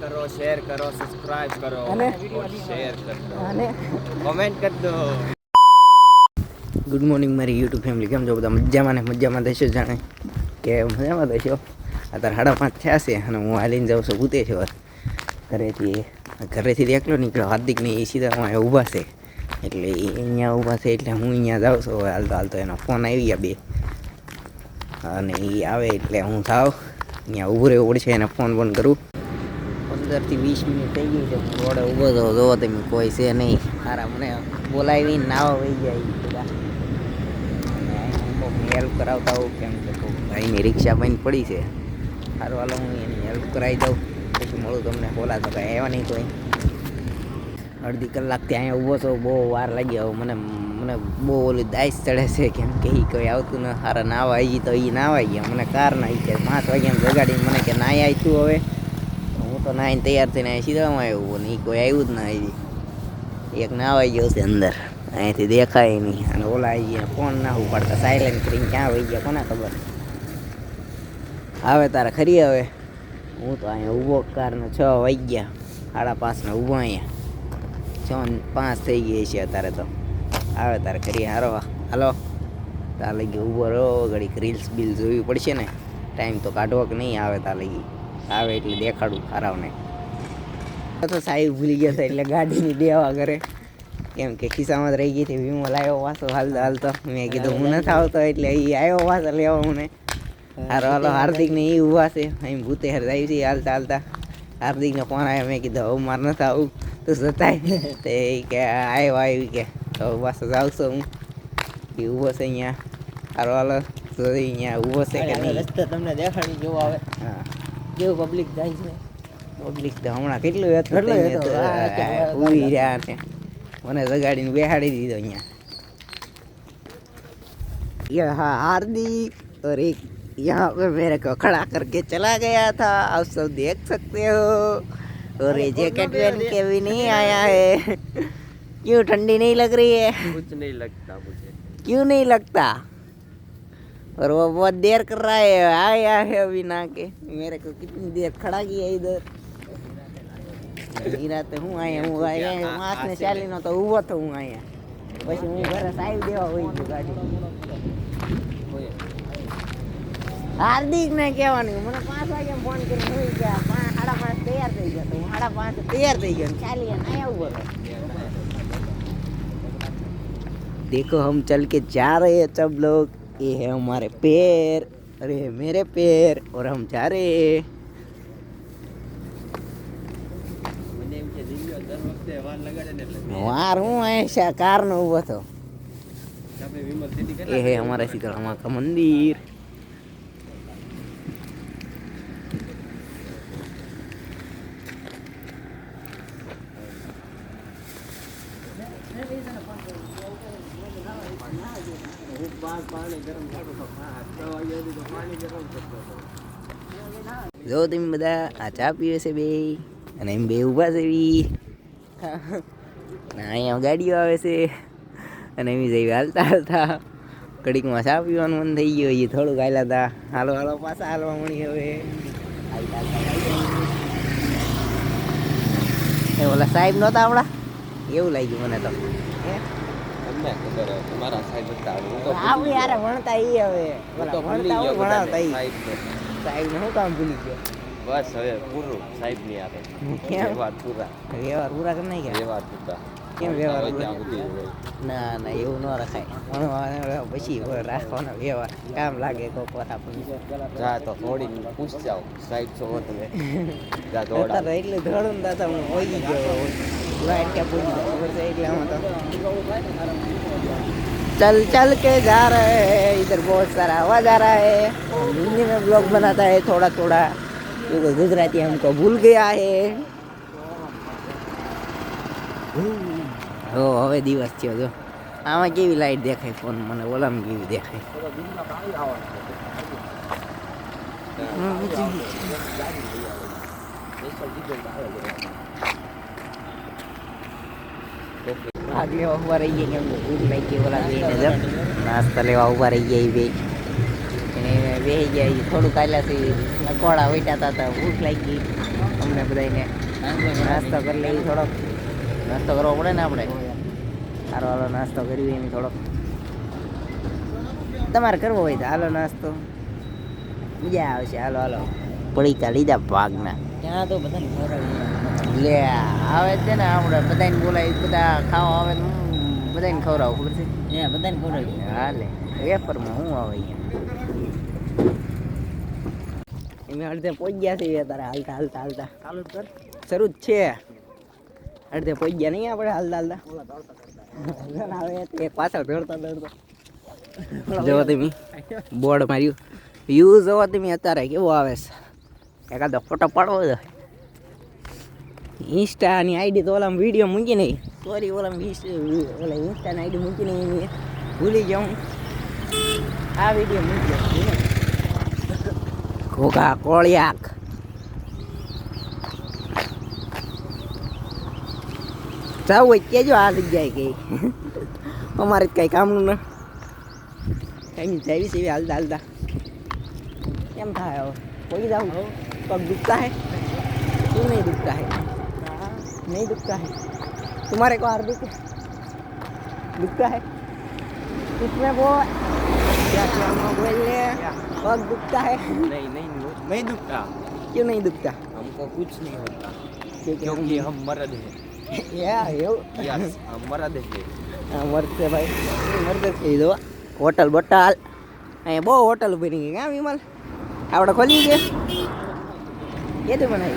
करो शेयर करो सब्सक्राइब करो અને और शेयर कर दो અને कमेंट कर दो। ગુડ મોર્નિંગ મારી યુટ્યુબ ફેમિલી, કેમ છો બધા? મજામાં ને મજામાં દેશો, જાણે કે મજામાં દેશો. અત્યારે 5:30 થયા છે અને હું હાલીને જાઉં છું ભૂતેશ્વર ઘરેથી એકલો નીકળ્યો. હાર્દિકને એ સીધા અહીંયા ઊભા છે, એટલે એ અહીંયા ઊભા છે એટલે હું અહીંયા જાઉં છું. હવે હાલતો હાલતો એનો ફોન આવી ગયા બે, અને એ આવે એટલે હું થાવ અહીંયા ઊભું રહેવું પડશે, એને ફોન કરું. 15 થી 20 મિનિટ થઈ ગઈ છે, રોડે ઊભો તો જોવો તમે, કોઈ છે નહીં. સારા મને બોલાવીને નાવા વહી જાય બધા, હેલ્પ કરાવતા હોઉં, કેમ કે ભાઈની રિક્ષા બંધ પડી છે. સારું હાલો હું એની હેલ્પ કરાવી દઉં, પછી મળું તમને. બોલા તો કાંઈ આવ્યા નહીં કોઈ. અડધી કલાકથી અહીંયા ઊભો છો, બહુ વાર લાગી. હવે મને બહુ ઓલી દાઈસ ચડે છે, કેમ કે એ કોઈ આવતું ન. સારા નાવા આવી તો એ નાવાઈ ગયા. મને કાર નાઈ ગયા 5 વાગ્યા જગાડીને મને કે નાઈ આવી તું. હવે હું તો નાઈને તૈયાર થઈને સીધામાં આવ્યું ને એ કોઈ આવ્યું જ ના. આવી એક નાવાઈ ગયો છે અંદર, અહીંયાથી દેખાય નહીં. અને ઓલા આવી ગયા, ફોન ના ઉપાડતા, સાયલેન્ટ કરીને ક્યાં વહી ગયા કોને ખબર. આવે તારે ખરી. હવે હું તો અહીંયા ઊભો કારને 6 વાગ્યા, 5:30 ઊભો અહીંયા. 6:05 થઈ ગઈ છે અત્યારે તો. આવે તારે ખરી. હાલો તાર લગી ઊભો રહો, ઘડીક રીલ્સ બિલ જોવી પડશે ને, ટાઈમ તો કાઢવો કે નહીં. આવે તાર લગી આવે એટલે દેખાડું ખારાવને. તો સાહેબ ભૂલી ગયા હતા એટલે ગાડીની દેવા કરે, કેમ કે ખિસ્સામાં જ રહી ગઈ હતી. વિમલ આવ્યો પાછો હાલતો. મેં કીધું હું નથી આવતો, એટલે એ આવ્યો પાછો લેવા મને. હાલો હાર્દિકને એ ઊભા છે અહીં ભૂતે જાય છે હાલતા. હાર્દિકને ફોન આવ્યો, મેં કીધું હવે મારે નથી આવું તો જતાય. તો એ કે આવી કે તો પાછો જાઉં છું હું. એ ઊભો છે અહીંયા. હાલો તો અહીંયા ઊભો છે કે નહીં રસ્તે તમને દેખાડી જેવો આવે. હા, કેવું પબ્લિક જાય છે. પબ્લિક તો હમણાં કેટલું હતું ઉભી રહ્યા ને મને જગાડીને બેહાડી દીધો અહીંયા. हाँ हार्दिक, और एक यहाँ पे मेरे को खड़ा करके चला गया था, आप सब देख सकते हो. और ये जैकेट पहन के भी नहीं आया है. क्यों ठंडी नहीं लग रही है? कुछ नहीं लगता मुझे. क्यों नहीं लगता? और वो बहुत देर कर रहा है, आया है अभी ना के. मेरे को कितनी देर खड़ा किया इधर. નિરાતે હું અહીંયા માસ ને ચાલી નો તો ઊભો તો હું અહીંયા. પછી હું ઘરે સાહેબ દેવા હોય ગયો ગાડી. હાર્દિક ને કહેવાનું મને 5 વાગે ફોન કરીને હોઈ ગયા. 5:30 તૈયાર થઈ ગયા. તો હું 5:30 તૈયાર થઈ ગયો, ચાલી અહીંયા ઊભો હતો. देखो हम चल के जा रहे हैं सब लोग, ये है हमारे पैर, अरे मेरे पैर, और हम जा रहे हैं. વાર હું અહીંયા કાર નો ઉભો હતો. એ હે हमारा शीतला माँ का मंदिर. જો તમે બધા આ ચા પીવે છે બે, અને એમ બે ઊભા છે બી. અહીંયા ગાડીઓ આવે છે અને એમ જઈ હાલતા ઘડીકમાં ચા પીવાનું મન થઈ ગયું. એ થોડુંક હાલ્યા હતા. હાલો પાછા હાલવા મળી. હવે ઓલા સાહેબ નહોતા આપણા, એવું લાગ્યું મને તો. તમારા સાહેબ હતા આપણે યાર ભણતા ઈ. હવે ભણાવતા ઈ સાહેબ ને શું કામ ભૂલી ગયો? બસ હવે પૂરું સાહેબ ની આવે. વ્યવહાર પૂરા કરી નાખ્યા. વ્યવહાર પૂરા કેમ વ્યવહાર ના એવું ન રખાય. ભણવા પછી રાખવાનો વ્યવહાર કામ લાગે કોક વાર આપણને. જા તો થોડી પૂછ જાવ સાહેબ છો તમે. જા એટલે ધોળું દાતા હું ઓગી ગયો. લાઈટ ક્યાં પૂરી ખબર છે એટલે આમાં તો चल के जा रहे हैं. इधर बहुत सारा आवाज आ रहा है. हिंदी में ब्लॉग बनाता है थोड़ा थोड़ा, क्योंकि गुजराती हमको भूल गया है. હવે દિવસ થયો. જો આમાં કેવી લાઈટ દેખાય ફોન મને, ઓલામાં કેવી દેખાય. ભાગ લેવા ઉભા રહી ગયા, કેમ કે ભૂખ લાગી. ઓલા બેને જમ નાસ્તા લેવા ઉભા રહી ગયા. એ બે એને બેસી ગયા. થોડુંક આલ્યાથી નકોડા વેટાતા હતા, ભૂખ લાગી. અમને બધાને નાસ્તો કરી લઈએ થોડોક. નાસ્તો કરવો પડે ને આપણે. સારો હાલો નાસ્તો કરી એમ થોડોક. તમારે કરવો હોય તો હાલો નાસ્તો, મજા આવશે. હાલો હાલો પડીકા લીધા ભાગના. ત્યાં તો બધાને લે આવે છે ને આપણે બધાને બોલાવી, બધા ખાવા આવે તો બધાને ખવડાવું, ખબર છે? બધાને ખવડાવી. હા લે વેફરમાં શું આવે અહીંયા. એમ અડધે પહોંચી ગયા છે તારે હાલતા હાલતા હાલતા. ચાલુ જ કર. શરૂ જ છે. અડધે પહોંચી ગયા નહીં આપણે હાલતા હાલતા. હવે પાછળ દોડતા દોડતા જોવો તમે બોર્ડ માર્યું. વ્યૂ જોવો તમે અત્યારે કેવો આવે છે. એકાદો ફોટો પાડવો છે. ઇન્સ્ટાની આઈડી તો ઓલામાં વિડીયો મૂકી નહીં. સોરી ઓલા ઇન્સ્ટાની આઈડી મૂકી નહીં ભૂલી જાઉં. આ વિડીયો મૂકી જાઉં. ઘોઘા કોળિયાક જાવું હોય કેજો આ જગ્યાએ કઈ. અમારે કઈ કામનું ના કઈ જાવી છે હાલતા હાલતા. કેમ થાય હવે કોઈ જાઉં પગ દુખતા હે? क्यों नहीं दुखता है? नहीं दुखता है? तुम्हारे को हार्दिक दुखता है? इसमें वो क्या क्या बोले पग दुखता है? नहीं दुखता. क्यों नहीं दुखता? हमको कुछ नहीं होता क्योंकि हम मर्द हैं. हम मर्द हैं. मर्द से भाई मर्द से दो होटल बोटल अँ बो होटल बनी गई क्या विमल आवड़े खोली गए ये तो बनाई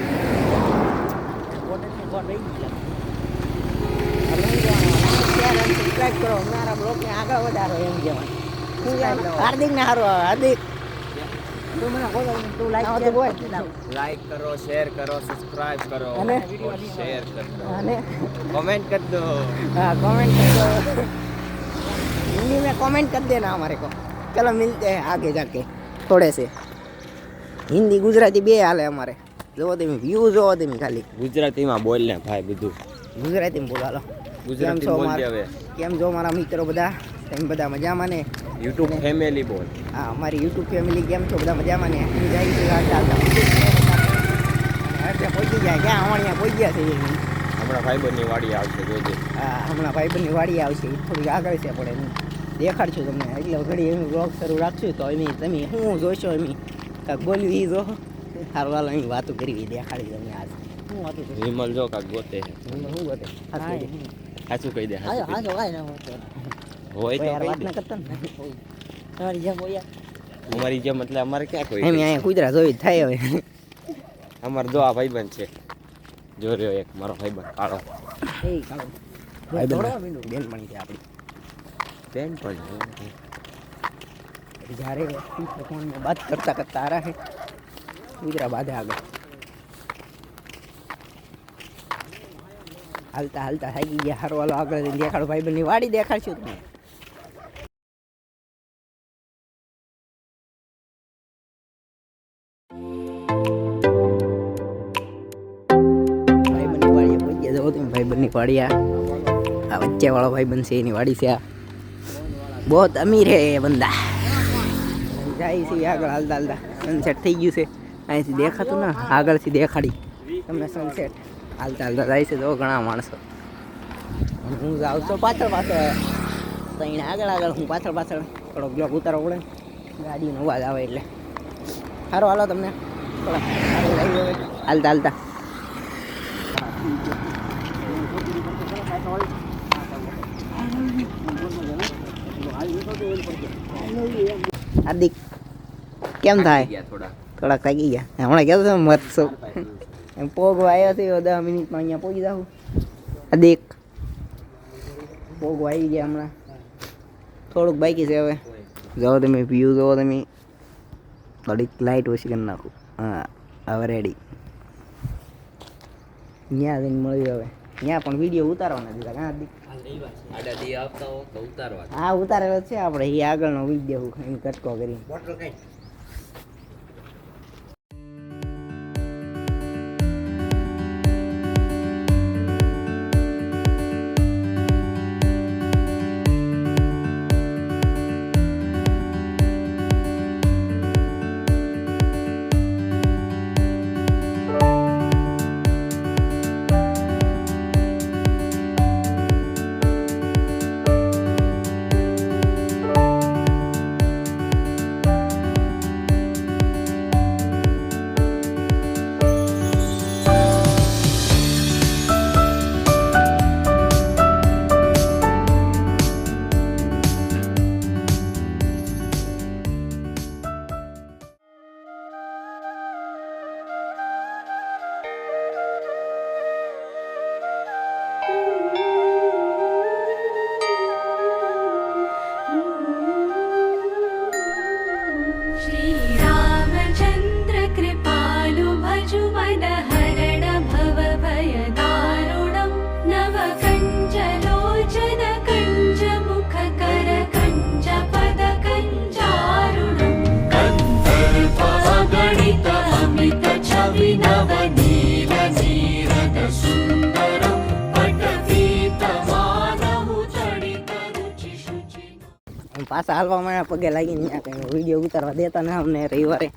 સબસ્ક્રાઇબ કરો મારા બ્લોગને આગળ વધારો એમ કહેવાય. હાર્દિક ને હારો હાર્દિક તું મને બોલો તું लाइक करो, शेयर करो, सब्सक्राइब करो अने? और शेयर कर दो, અને कमेंट कर दो. हाँ कमेंट कर दो. हिंदी में कमेंट कर देना हमारे को. चलो मिलते हैं आगे जाके थोड़े से. हिंदी गुजराती बे हाले અમારે. જોવો તમે વ્યૂ જોવો તમે ખાલી. ગુજરાતીમાં બોલ ને ભાઈ બધું. ગુજરાતીમાં બોલો હાલો. ગુજરાતી બોલ દે હવે. કેમ છો મારા મિત્રો બધા? તમે બધા મજામાં ને? યુટ્યુબ ફેમિલી બોલ. હા અમારી યુટ્યુબ ફેમિલી કેમ છો? બધા મજામાં ને? હું જાય છે હાલતા પહોંચી જાય ક્યાં અમારે પહોંચી ગયા છે. હમણાં ભાઈબંધની વાડી આવશે જોજે. હા હમણાં ભાઈબંધની વાડી આવશે. થોડીક આગળ છે પડે હું દેખાડશું તમને. એટલે ઘડી એમ બ્લોગ શરૂ રાખશું તો એમ તમે શું જોશો એમ કાંઈક બોલ્યું એ જો. સારું હાલો અહીં વાતો કરવી દેખાડી તમને આજ. શું વાતો કરી? વિમલ જો કાક ગોતે શું ગોતે? સાચું કહી દે. હોય તો યાર વાત કહી ના દે. કરતા ને. તમારી જેમ હોય અમારી જેમ એટલે અમારે ક્યાં કોઈ એમ અહીંયા કુતરા જોઈ જ થાય હવે. અમારે જો આ ભાઈબંધ છે. જો રહ્યો એક મારો ભાઈબંધ કાળો બેનપણી છે આપણી. બેન પણ જ્યારે ફોનમાં વાત કરતા કરતા આ રહે કુતરા બાંધે આગળ. હાલતા હાલતા થાકી ગયા. હારો હાલો આગળ દેખાડો ભાઈબંધની વાડી દેખાડશું તમને. ભાઈબંધની વાડીએ પહોંચી ગયા. જુઓ તમે ભાઈબંધની વાડી આ વચ્ચે વાળો ભાઈબંધ છે એની વાડી છે આ. બહુ અમીર હે એ બંદા. જાય છે આગળ હાલતા હાલતા. સનસેટ થઈ ગયું છે અહીંથી દેખાતું ને આગળથી દેખાડી તમને સનસેટ. હાલતા હાલતા જાય છે તો ઘણા માણસો. હું જાઉં તો પાછળ પાછળ તો એને આગળ આગળ હું પાછળ પાછળ થોડોક બ્લોક ઉતારવો પડે ગાડીનો અવાજ આવે એટલે. સારું હાલો તમને થોડા સારું લાગ્યું હવે હાલતા હાલતા. હાર્દિક કેમ થાય? થોડાક થાકી ગયા. હમણાં કહેતો હતો મરશો એમ પોગો આવ્યો છે 10 મિનિટમાં અહીંયા પહોંચી જાઉં. હાર્દિક પોગો આવી ગયા હમણાં. થોડુંક બાકી છે હવે. જાઓ તમે વ્યૂ જોવો તમે. થોડીક લાઇટ ઓછી કરી નાખું. હા હવે રેડી. ત્યાં જઈને મળ્યું હવે. ત્યાં પણ વિડીયો ઉતારવાના દીધા કાં હાર્દિક? હા ઉતારેલો છે આપણે એ આગળનો વિડીયો એમ કટકો કરી. પાછા હાલવા માંડ્યા પગે લાગીને ત્યાં કંઈ વિડીયો ઉતારવા દેતા ને અમને રવિવારે,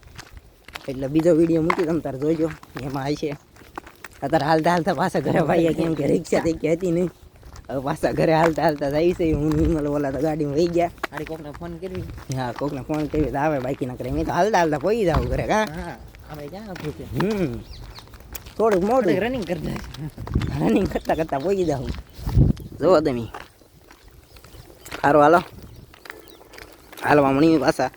એટલે બીજો વિડીયો મૂકી તમે તારે જોજો, એમાં આવી છે. અત્યારે હાલતા હાલતા પાછા ઘરે ભાઈએ કેમ કે રિક્ષા થઈ ગઈ હતી નહીં, હવે પાછા ઘરે હાલતા હાલતા જાય છે. હું વિમલ ઓલા તો ગાડીમાં વહી ગયા. આડી કોકને ફોન કરવી. હા, કોકને ફોન કરી તો આવે બાકી ના કરે. મેં તો હાલતા હાલતા પહોંચી જાવ ઘરે. હા હા આપણે ક્યાં અઘરું છે. થોડુંક મોડું રનિંગ કરતા રનિંગ કરતા કરતા પહોંચી જાવ. જોવો તમે. સારું હાલો હાલવા મળી પાછા.